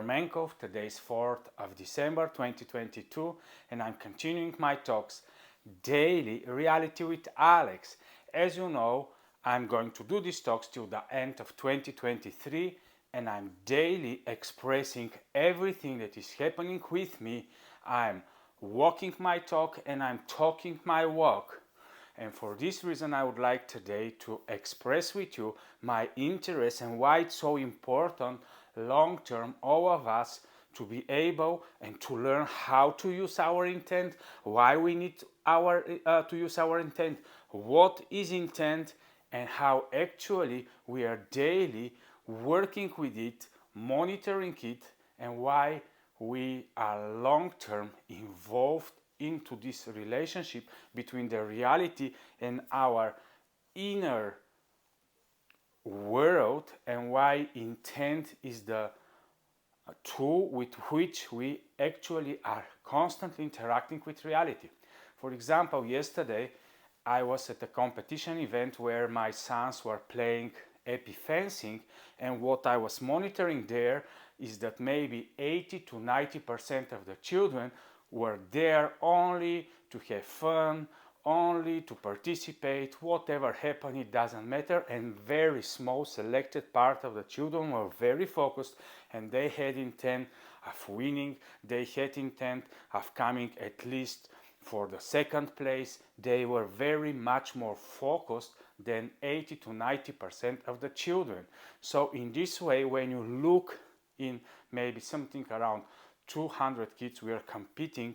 Menkov. Today is 4th of December 2022 and I'm continuing my talks Daily Reality with Alex. As you know, I'm going to do these talks till the end of 2023 and I'm daily expressing everything that is happening with me. I'm walking my talk and I'm talking my walk. And for this reason, I would like today to express with you my interest and why it's so important long term, all of us, to be able and to learn how to use our intent, why we need to use our intent, what is intent, and how actually we are daily working with it, monitoring it, and why we are long term involved into this relationship between the reality and our inner world, and why intent is the tool with which we actually are constantly interacting with reality. For example, yesterday I was at a competition event where my sons were playing epi fencing, and what I was monitoring there is that maybe 80 to 90% of the children were there only to have fun, only to participate. Whatever happened, it doesn't matter, and very small selected part of the children were very focused and they had intent of winning, they had intent of coming at least for the second place. They were very much more focused than 80 to 90% of the children. So in this way, when you look in maybe something around 200 kids were competing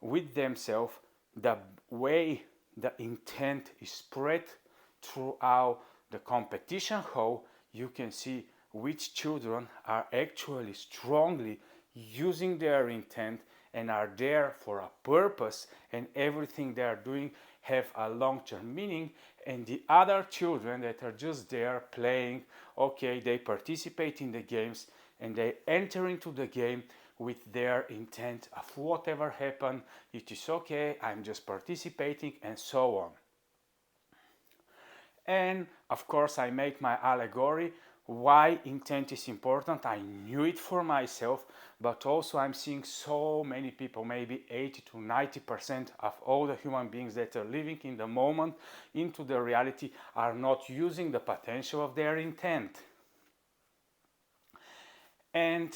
with themselves, the way the intent is spread throughout the competition hall, you can see which children are actually strongly using their intent and are there for a purpose, and everything they are doing have a long-term meaning, and the other children that are just there playing, okay, they participate in the games and they enter into the game with their intent of whatever happened, it is okay, I'm just participating, and so on. And of course I make my allegory why intent is important. I knew it for myself, but also I'm seeing so many people, maybe 80 to 90% of all the human beings that are living in the moment into the reality are not using the potential of their intent. And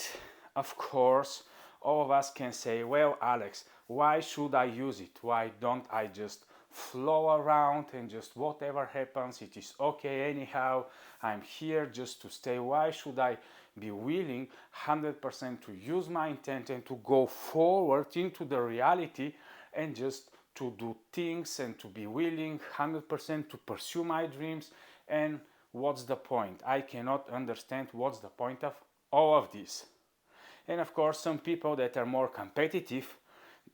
of course, all of us can say, well, Alex, why should I use it? Why don't I just flow around and just whatever happens, it is okay anyhow, I'm here just to stay. Why should I be willing 100% to use my intent and to go forward into the reality and just to do things and to be willing 100% to pursue my dreams? And what's the point? I cannot understand what's the point of all of this. And of course, some people that are more competitive,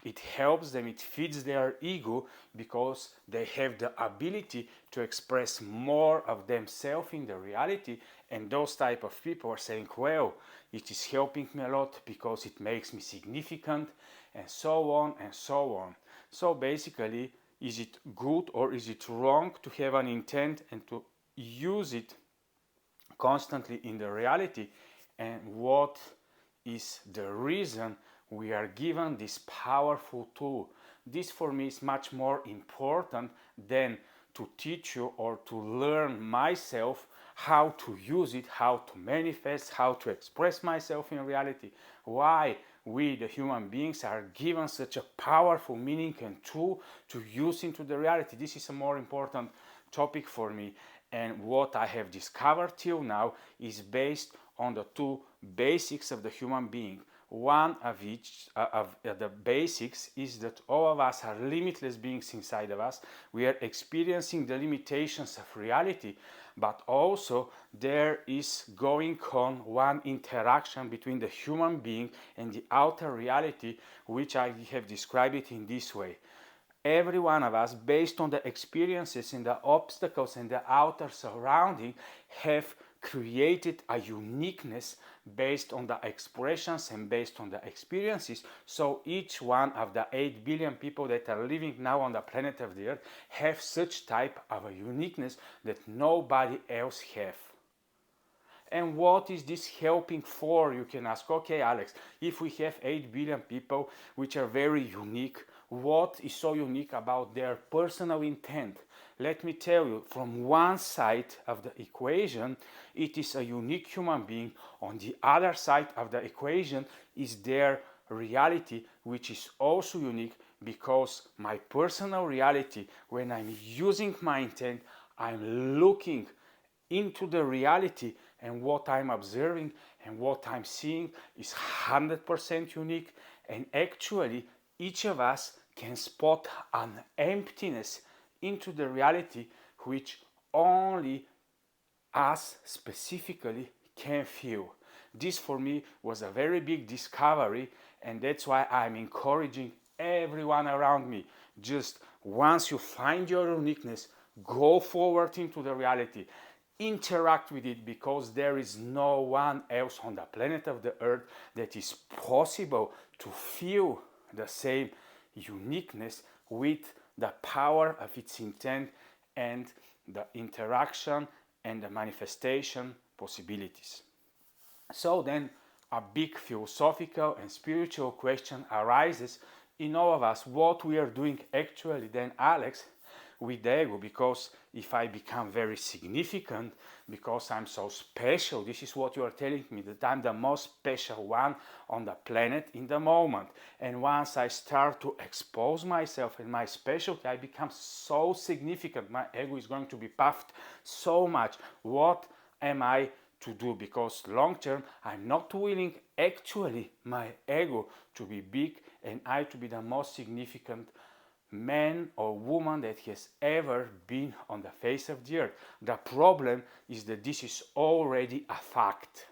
it helps them, it feeds their ego because they have the ability to express more of themselves in the reality, and those type of people are saying, well, it is helping me a lot because it makes me significant, and so on and so on. So basically, is it good or is it wrong to have an intent and to use it constantly in the reality? And what is the reason we are given this powerful tool? This for me is much more important than to teach you or to learn myself how to use it, how to manifest, how to express myself in reality. Why we, the human beings, are given such a powerful meaning and tool to use into the reality. This is a more important topic for me. And what I have discovered till now is based on the two basics of the human being. One of each of the basics is that all of us are limitless beings inside of us. We are experiencing the limitations of reality, but also there is going on one interaction between the human being and the outer reality, which I have described it in this way. Every one of us, based on the experiences and the obstacles and the outer surrounding, have created a uniqueness based on the expressions and based on the experiences. So each one of the 8 billion people that are living now on the planet of the Earth have such type of a uniqueness that nobody else have. And what is this helping for? You can ask, okay, Alex, if we have 8 billion people which are very unique, what is so unique about their personal intent? Let me tell you, from one side of the equation, it is a unique human being. On the other side of the equation is their reality, which is also unique, because my personal reality, when I'm using my intent, I'm looking into the reality, and what I'm observing and what I'm seeing is 100% unique. And actually, each of us can spot an emptiness into the reality which only us specifically can feel. This for me was a very big discovery, and that's why I'm encouraging everyone around me. Just once you find your uniqueness, go forward into the reality. Interact with it, because there is no one else on the planet of the earth that is possible to feel the same uniqueness with the power of its intent and the interaction and the manifestation possibilities. So then a big philosophical and spiritual question arises in all of us. What we are doing actually then, Alex, with the ego? Because if I become very significant, because I'm so special, this is what you are telling me, that I'm the most special one on the planet in the moment. And once I start to expose myself and my specialty, I become so significant. My ego is going to be puffed so much. What am I to do? Because long term, I'm not willing actually my ego to be big and I to be the most significant man or woman that has ever been on the face of the earth. The problem is that this is already a fact.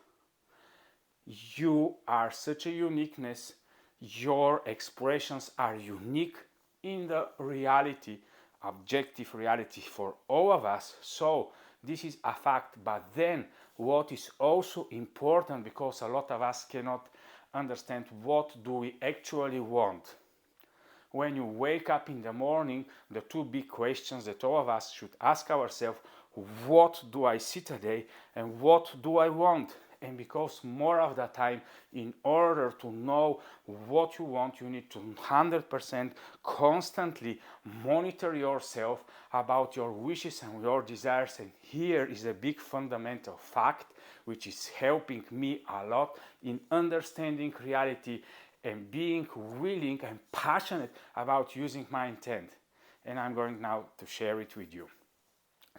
You are such a uniqueness, your expressions are unique in the reality, objective reality for all of us. So this is a fact. But then what is also important, because a lot of us cannot understand, what do we actually want? When you wake up in the morning, the two big questions that all of us should ask ourselves: what do I see today and what do I want? And because more of the time, in order to know what you want, you need to 100% constantly monitor yourself about your wishes and your desires. And here is a big fundamental fact which is helping me a lot in understanding reality and being willing and passionate about using my intent. And I'm going now to share it with you.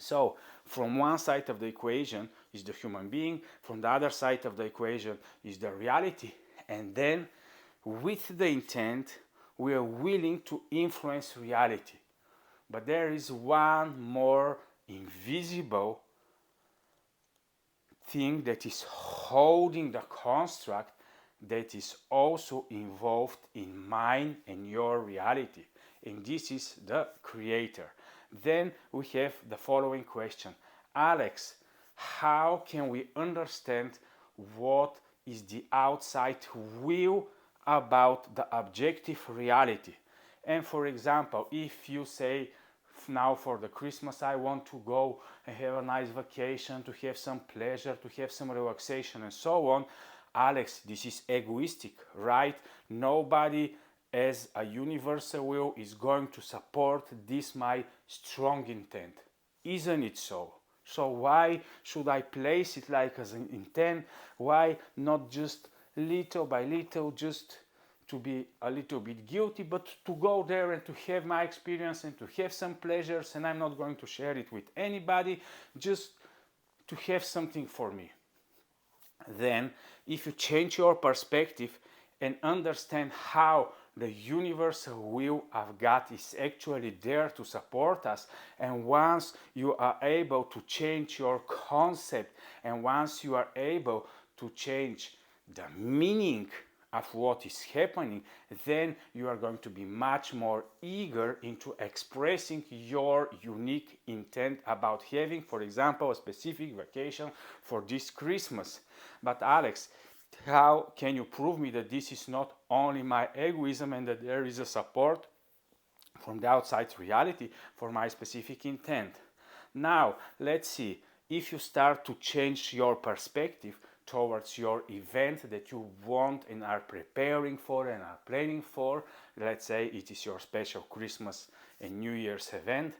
So, from one side of the equation is the human being, from the other side of the equation is the reality, and then with the intent, we are willing to influence reality. But there is one more invisible thing that is holding the construct, that is also involved in mine and your reality, and this is the creator. Then we have the following question: Alex, how can we understand what is the outside will about the objective reality? And for example, if you say, now for the Christmas I want to go and have a nice vacation, to have some pleasure, to have some relaxation and so on, Alex, this is egoistic, right? Nobody as a universal will is going to support this my strong intent. Isn't it so? So why should I place it like as an intent? Why not just little by little, just to be a little bit guilty, but to go there and to have my experience and to have some pleasures, and I'm not going to share it with anybody, just to have something for me. Then, if you change your perspective and understand how the universal will of God is actually there to support us, and once you are able to change your concept, and once you are able to change the meaning of what is happening, then you are going to be much more eager into expressing your unique intent about having, for example, a specific vacation for this Christmas. But Alex, how can you prove me that this is not only my egoism and that there is a support from the outside reality for my specific intent? Now, let's see. if you start to change your perspective towards your event that you want and are preparing for and are planning for, let's say it is your special Christmas and New Year's event,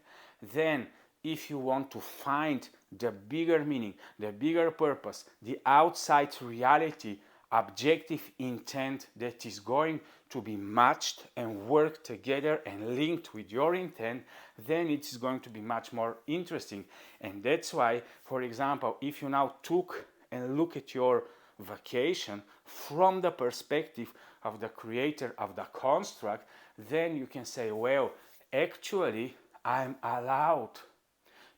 then if you want to find the bigger meaning, the bigger purpose, the outside reality, objective intent that is going to be matched and work together and linked with your intent, then it's going to be much more interesting. And that's why, for example, if you now took and look at your vacation from the perspective of the creator of the construct, then you can say, well, actually, I'm allowed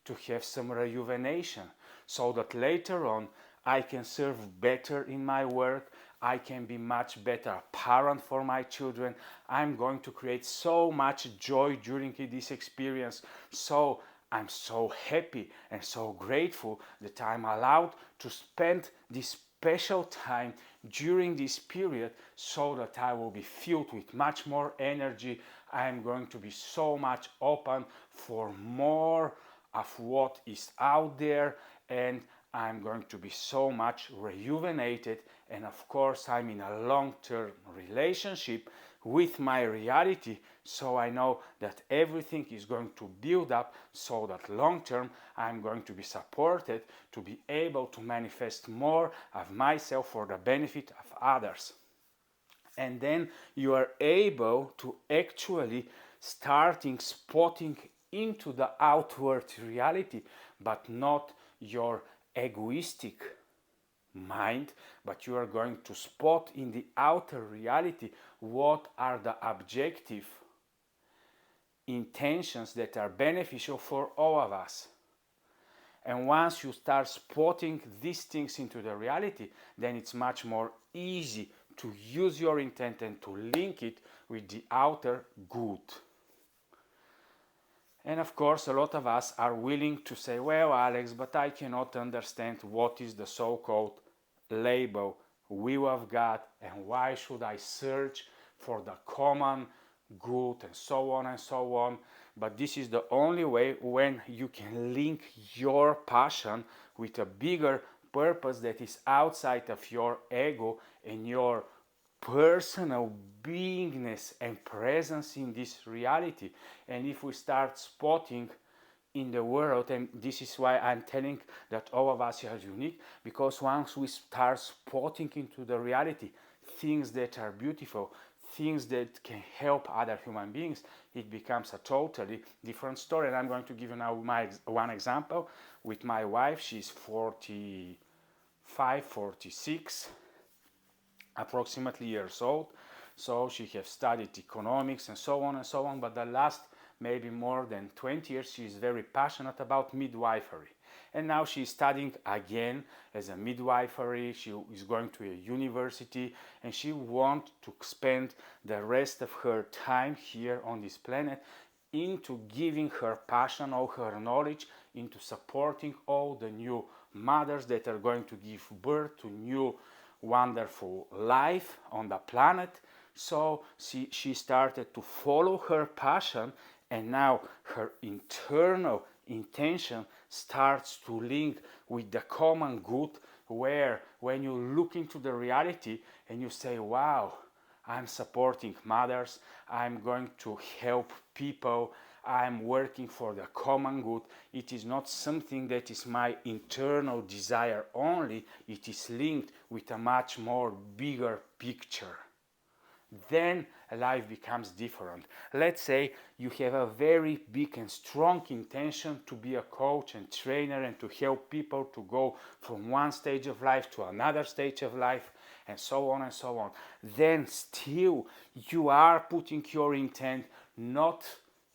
to have some rejuvenation so that later on I can serve better in my work, I can be much better parent for my children, I'm going to create so much joy during this experience. So I'm so happy and so grateful that I'm allowed to spend this special time during this period so that I will be filled with much more energy. I'm going to be so much open for more of what is out there, and I'm going to be so much rejuvenated. And of course, I'm in a long-term relationship with my reality, so I know that everything is going to build up so that long-term I'm going to be supported to be able to manifest more of myself for the benefit of others. And then you are able to actually starting spotting into the outward reality, but not your egoistic mind, but you are going to spot in the outer reality what are the objective intentions that are beneficial for all of us. And once you start spotting these things into the reality, then it's much more easy to use your intent and to link it with the outer good. And of course, a lot of us are willing to say, well, Alex, but I cannot understand what is the so-called label will of God, and why should I search for the common good, and so on and so on. But this is the only way when you can link your passion with a bigger purpose that is outside of your ego and your personal beingness and presence in this reality. And if we start spotting in the world, and this is why I'm telling that all of us are unique, because once we start spotting into the reality things that are beautiful, things that can help other human beings, it becomes a totally different story. And I'm going to give you now one example with my wife. She's 45, 46 approximately years old, so she has studied economics and so on and so on, but the last maybe more than 20 years she is very passionate about midwifery, and now she is studying again as a midwifery. She is going to a university and she wants to spend the rest of her time here on this planet into giving her passion, all her knowledge, into supporting all the new mothers that are going to give birth to new wonderful life on the planet. So she started to follow her passion, and now her internal intention starts to link with the common good, where when you look into the reality and you say, wow, I'm supporting mothers, I'm going to help people, I'm working for the common good. It is not something that is my internal desire only, it is linked with a much more bigger picture. Then life becomes different. Let's say you have a very big and strong intention to be a coach and trainer and to help people to go from one stage of life to another stage of life, and so on and so on. Then still you are putting your intent not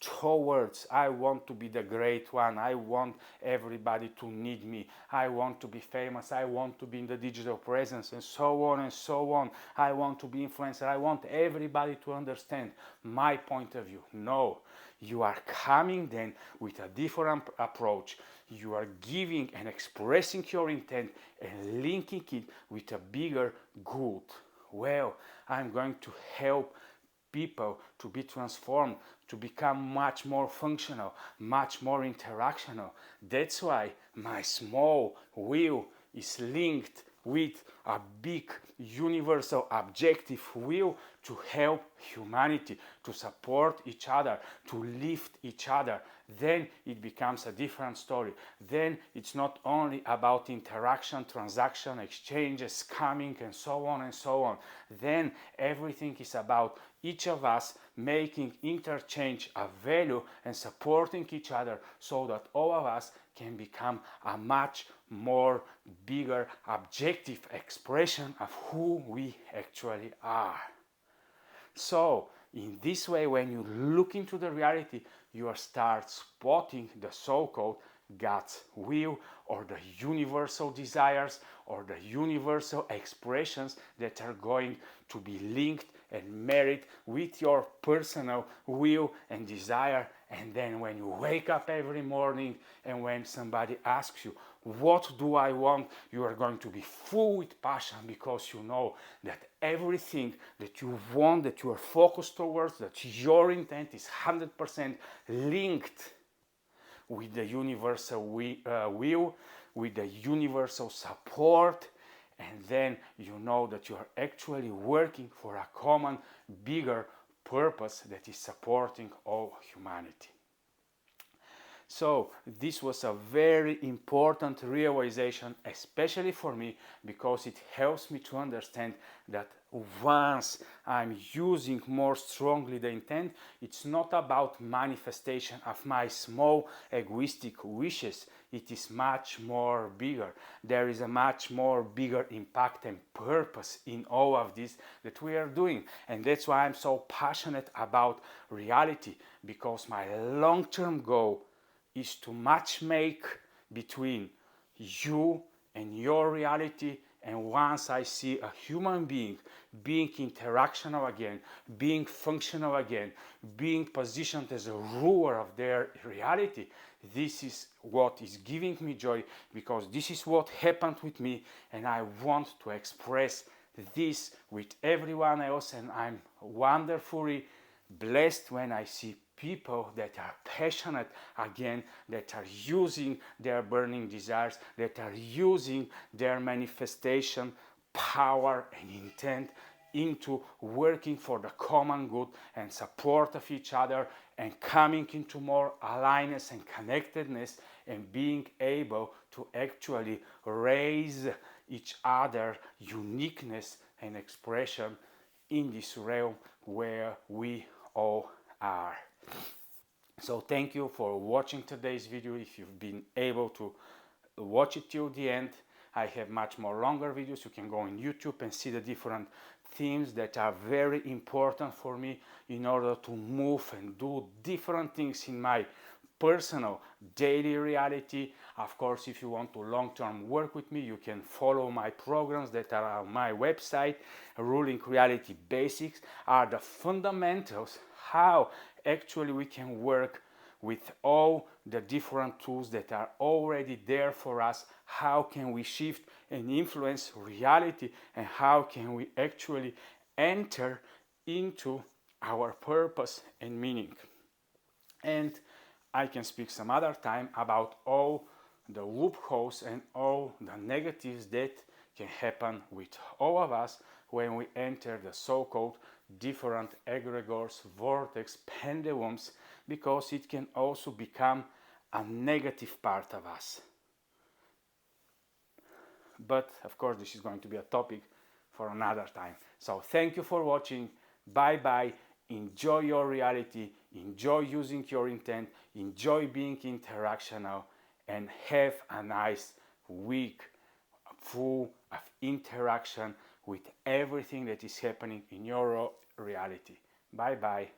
towards I want to be the great one, I want everybody to need me, I want to be famous, I want to be in the digital presence, and so on and so on, I want to be influencer, I want everybody to understand my point of view. No, you are coming then with a different approach. You are giving and expressing your intent and linking it with a bigger good. Well, I'm going to help people to be transformed, to become much more functional, much more interactional. That's why my small will is linked with a big universal objective will to help humanity, to support each other, to lift each other. Then it becomes a different story. Then it's not only about interaction, transaction, exchanges, scamming, and so on and so on. Then everything is about each of us making interchange of value and supporting each other so that all of us can become a much more bigger objective expression of who we actually are. So in this way, when you look into the reality, you start spotting the so-called God's will or the universal desires or the universal expressions that are going to be linked and married with your personal will and desire. And then when you wake up every morning and when somebody asks you, what do I want? You are going to be full with passion because you know that everything that you want, that you are focused towards, that your intent is 100% linked with the universal will, with the universal support, and then you know that you are actually working for a common, bigger purpose that is supporting all humanity. So this was a very important realization, especially for me, because it helps me to understand that once I'm using more strongly the intent, it's not about manifestation of my small egoistic wishes. It is much more bigger. There is a much more bigger impact and purpose in all of this that we are doing. And that's why I'm so passionate about reality, because my long-term goal is to matchmake between you and your reality. And once I see a human being interactional again, being functional again, being positioned as a ruler of their reality, this is what is giving me joy, because this is what happened with me, and I want to express this with everyone else. And I'm wonderfully blessed when I see people that are passionate again, that are using their burning desires, that are using their manifestation power and intent into working for the common good and support of each other, and coming into more alignedness and connectedness, and being able to actually raise each other uniqueness and expression in this realm where we all are. So thank you for watching today's video. If you've been able to watch it till the end, I have much more longer videos. You can go on YouTube and see the different themes that are very important for me in order to move and do different things in my personal daily reality. Of course, if you want to long-term work with me, you can follow my programs that are on my website. Ruling Reality Basics are the fundamentals how actually we can work with all the different tools that are already there for us. How can we shift and influence reality, and how can we actually enter into our purpose and meaning? And I can speak some other time about all the loopholes and all the negatives that can happen with all of us when we enter the so-called different egregores, vortex, pendulums, because it can also become a negative part of us. But of course, this is going to be a topic for another time. So thank you for watching. Bye bye. Enjoy your reality. Enjoy using your intent. Enjoy being interactional, and have a nice week full of interaction with everything that is happening in your reality. Bye bye.